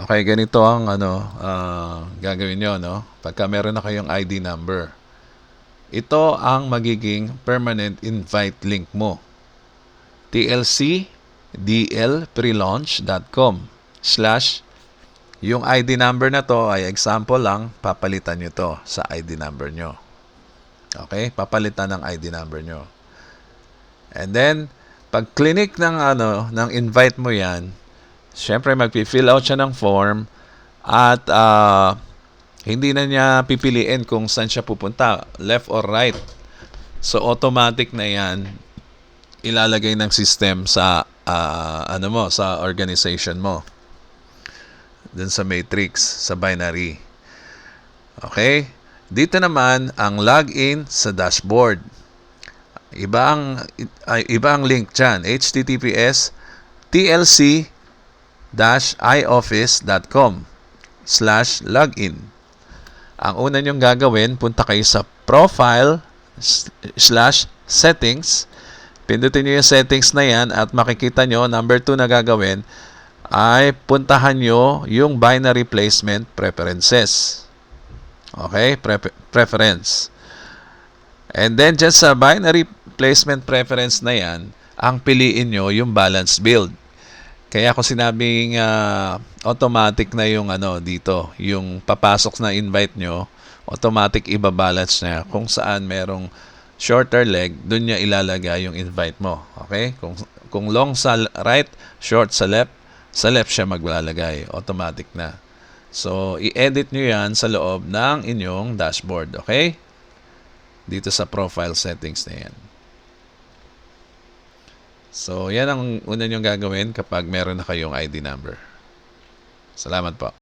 Okay, ganito ang gagawin nyo, no? Pagka meron na kayong ID number. Ito ang magiging permanent invite link mo. tlcdlprelaunch.com/ yung ID number na to ay example lang, papalitan nyo to sa ID number nyo. Okay? Papalitan ng ID number nyo. And then, pag clinic ng invite mo yan, syempre magpi-fill out siya ng form at hindi na niya pipiliin kung saan siya pupunta, left or right. So automatic na yan ilalagay ng system sa sa organization mo. Dun sa matrix, sa binary. Okay? Dito naman ang login sa dashboard. Iba ang link dyan. https://ioffice.com/login. Ang una nyong gagawin, punta kayo sa profile/settings. Pindutin nyo yung settings na yan at makikita nyo, number 2 na gagawin ay puntahan nyo yung binary placement preferences. Okay? Preference. And then, just sa binary placement preference na yan, ang piliin nyo yung balance build. Kaya ako sinabing automatic na yung dito, yung papasok na invite nyo, automatic ibabalance niya kung saan merong shorter leg, dun niya ilalagay yung invite mo. Okay? Kung long sa right, short sa left siya maglalagay. Automatic na. So, i-edit nyo yan sa loob ng inyong dashboard. Okay? Dito sa profile settings na yan. So, yan ang una nyong gagawin kapag meron na kayong ID number. Salamat po.